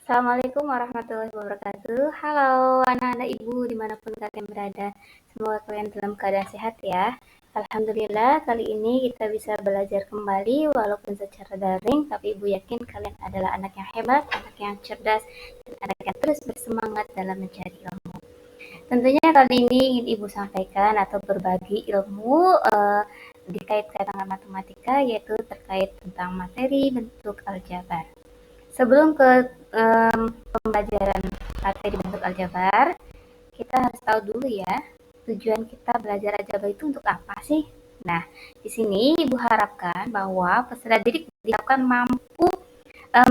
Assalamualaikum warahmatullahi wabarakatuh. Halo anak-anak ibu dimanapun kalian berada. Semoga kalian dalam keadaan sehat ya. Alhamdulillah kali ini kita bisa belajar kembali walaupun secara daring. Tapi ibu yakin kalian adalah anak yang hebat, anak yang cerdas, dan anak yang terus bersemangat dalam mencari ilmu. Tentunya kali ini ingin ibu sampaikan atau berbagi ilmu dikait-kaitan dengan matematika, yaitu terkait tentang materi bentuk aljabar. Sebelum ke pembelajaran materi bentuk aljabar, kita harus tahu dulu ya, tujuan kita belajar aljabar itu untuk apa sih? Nah, di sini Ibu harapkan bahwa peserta didik diharapkan mampu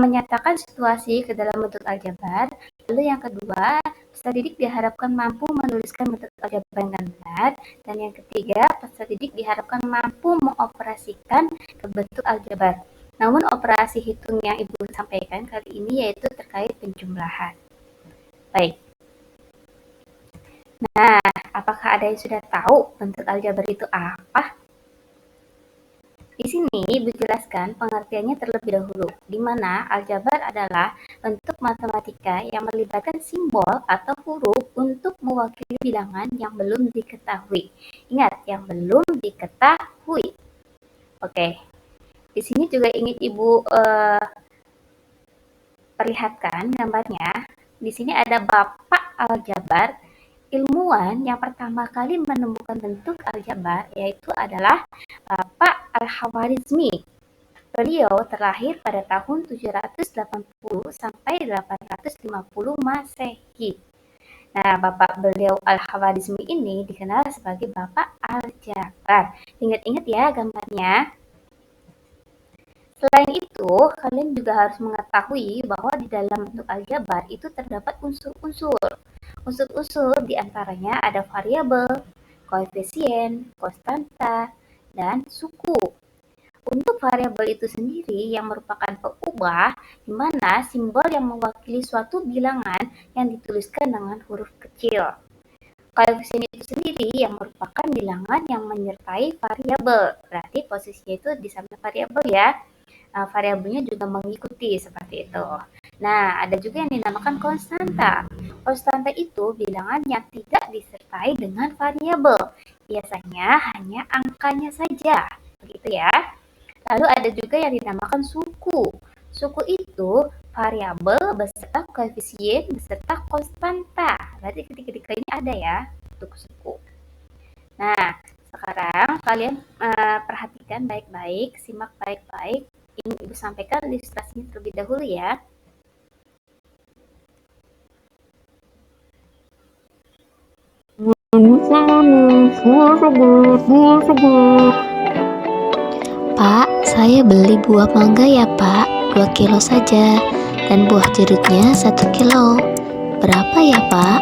menyatakan situasi ke dalam bentuk aljabar. Lalu yang kedua, peserta didik diharapkan mampu menuliskan bentuk aljabar dengan benar. Dan yang ketiga, peserta didik diharapkan mampu mengoperasikan ke bentuk aljabar. Namun operasi hitung yang Ibu sampaikan kali ini yaitu terkait penjumlahan. Baik. Nah, apakah ada yang sudah tahu bentuk aljabar itu apa? Di sini Ibu jelaskan pengertiannya terlebih dahulu, di mana aljabar adalah bentuk matematika yang melibatkan simbol atau huruf untuk mewakili bilangan yang belum diketahui. Ingat, yang belum diketahui. Oke. Di sini juga ingin Ibu perlihatkan gambarnya. Di sini ada Bapak Aljabar, ilmuwan yang pertama kali menemukan bentuk aljabar yaitu adalah Bapak Al-Khwarizmi. Beliau terlahir pada tahun 780 sampai 850 Masehi. Nah, Bapak beliau Al-Khwarizmi ini dikenal sebagai Bapak Aljabar. Ingat-ingat ya gambarnya. Selain itu, kalian juga harus mengetahui bahwa di dalam bentuk aljabar itu terdapat unsur-unsur. Unsur-unsur diantaranya ada variabel, koefisien, konstanta, dan suku. Untuk variabel itu sendiri yang merupakan pengubah, di mana simbol yang mewakili suatu bilangan yang dituliskan dengan huruf kecil. Koefisien itu sendiri yang merupakan bilangan yang menyertai variabel. Berarti posisinya itu di samping variabel ya. Variabelnya juga mengikuti seperti itu. Nah, ada juga yang dinamakan konstanta. Konstanta itu bilangan yang tidak disertai dengan variabel. Biasanya hanya angkanya saja. Begitu ya. Lalu ada juga yang dinamakan suku. Suku itu variabel beserta koefisien beserta konstanta. Berarti ketika ini ada ya untuk suku. Nah, sekarang kalian perhatikan baik-baik, simak baik-baik. Ini Ibu sampaikan ilustrasinya terlebih dahulu ya. Pak, saya beli buah mangga ya Pak, 2 kilo saja. Dan buah jeruknya 1 kilo. Berapa ya Pak?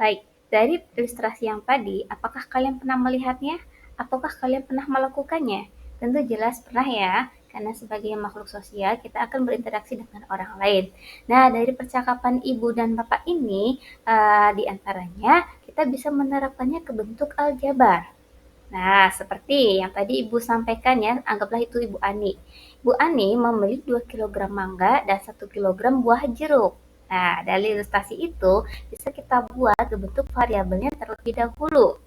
Baik, dari ilustrasi yang tadi, apakah kalian pernah melihatnya? Apakah kalian pernah melakukannya? Tentu jelas pernah ya, karena sebagai makhluk sosial kita akan berinteraksi dengan orang lain. Nah, dari percakapan ibu dan bapak ini, di antaranya kita bisa menerapkannya ke bentuk aljabar. Nah, seperti yang tadi ibu sampaikan ya, anggaplah itu Ibu Ani. Ibu Ani membeli 2 kg mangga dan 1 kg buah jeruk. Nah, dari ilustrasi itu bisa kita buat bentuk variabelnya terlebih dahulu.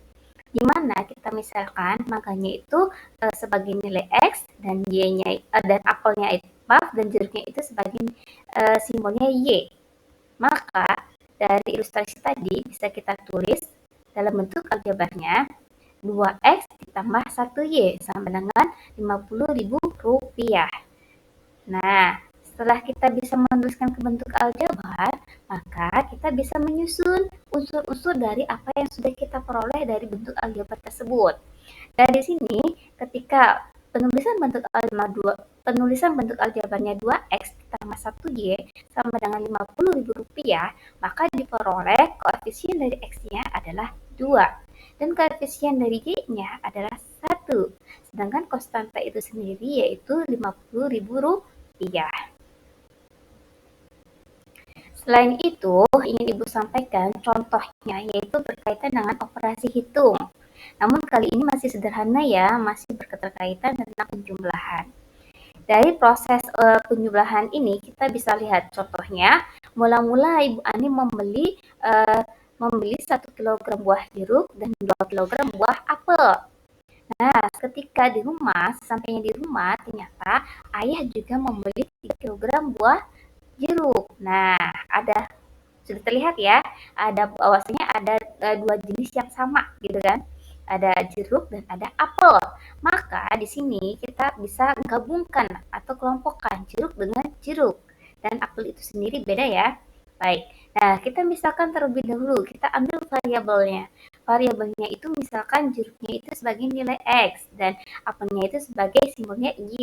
Di mana kita misalkan mangganya itu sebagai nilai X dan Y-nya dan apelnya itu dan jeruknya itu sebagai simbolnya Y. Maka dari ilustrasi tadi bisa kita tulis dalam bentuk aljabarnya 2X ditambah 1Y sama dengan Rp50.000. Nah, setelah kita bisa menuliskan ke bentuk aljabar, maka kita bisa menyusun unsur-unsur dari apa yang sudah kita peroleh dari bentuk aljabar tersebut. Dari sini, ketika penulisan bentuk aljabarnya 2X ditambah 1Y sama dengan Rp50.000, maka diperoleh koefisien dari X-nya adalah 2 dan koefisien dari Y-nya adalah 1. Sedangkan konstanta itu sendiri yaitu Rp50.000. Selain itu, ingin Ibu sampaikan contohnya yaitu berkaitan dengan operasi hitung. Namun kali ini masih sederhana ya, masih berketerkaitan tentang penjumlahan. Dari proses penjumlahan ini kita bisa lihat contohnya, mula-mula Ibu Ani membeli 1 kilogram buah jeruk dan 2 kilogram buah apel. Nah, ketika di rumah, sampainya di rumah, ternyata ayah juga membeli 3 kilogram buah jeruk. Nah, sudah terlihat ya, bahwasanya ada dua jenis yang sama gitu kan. Ada jeruk dan ada apel. Maka di sini kita bisa gabungkan atau kelompokkan jeruk dengan jeruk. Dan apel itu sendiri beda ya. Baik. Nah, kita misalkan terlebih dahulu kita ambil variabelnya. Variabelnya itu misalkan jeruknya itu sebagai nilai X dan apelnya itu sebagai simbolnya Y.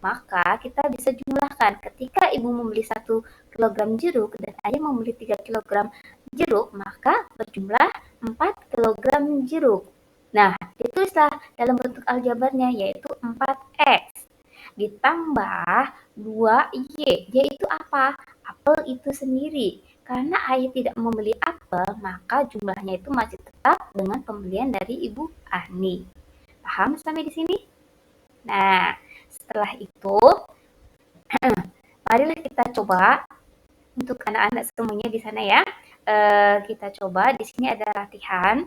Maka kita bisa jumlahkan ketika ibu membeli 1 kilogram jeruk dan ayah membeli 3 kilogram jeruk, maka berjumlah 4 kilogram jeruk. Nah, ditulislah dalam bentuk aljabarnya yaitu 4X ditambah 2Y. Y itu apa? Apel itu sendiri. Karena ayah tidak membeli apel, maka jumlahnya itu masih tetap dengan pembelian dari Ibu Ani. Paham sampai di sini? Nah, setelah itu, marilah kita coba untuk anak-anak semuanya di sana ya. Kita coba di sini ada latihan.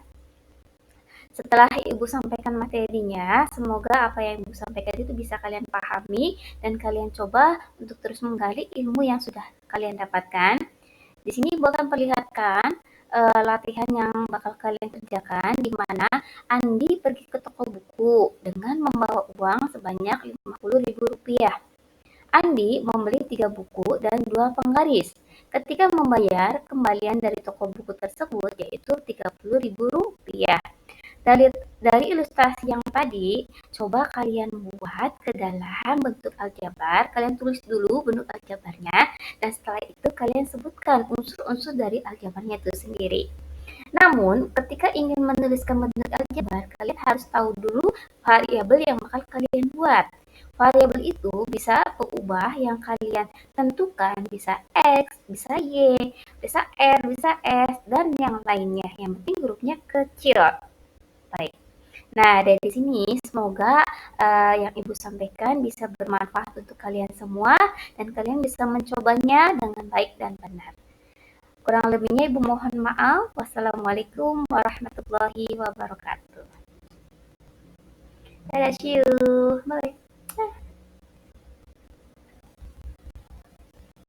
Setelah Ibu sampaikan materinya, semoga apa yang Ibu sampaikan itu bisa kalian pahami dan kalian coba untuk terus menggali ilmu yang sudah kalian dapatkan. Di sini Ibu akan perlihatkan latihan yang bakal kalian kerjakan, di mana Andi pergi ke toko buku dengan membawa uang sebanyak Rp50.000. Andi membeli 3 buku dan 2 penggaris. Ketika membayar, kembalian dari toko buku tersebut yaitu Rp30.000. Dari ilustrasi yang tadi, coba kalian buat ke dalam bentuk aljabar. Kalian tulis dulu bentuk aljabarnya, dan setelah itu kalian sebutkan unsur-unsur dari aljabarnya itu sendiri. Namun, ketika ingin menuliskan bentuk aljabar, kalian harus tahu dulu variabel yang bakal kalian buat. Variabel itu bisa berubah yang kalian tentukan, bisa X, bisa Y, bisa R, bisa S, dan yang lainnya. Yang penting hurufnya kecil. Baik. Nah, dari sini semoga yang Ibu sampaikan bisa bermanfaat untuk kalian semua dan kalian bisa mencobanya dengan baik dan benar. Kurang lebihnya Ibu mohon maaf. Wassalamualaikum warahmatullahi wabarakatuh. Dadah, see you. Bye.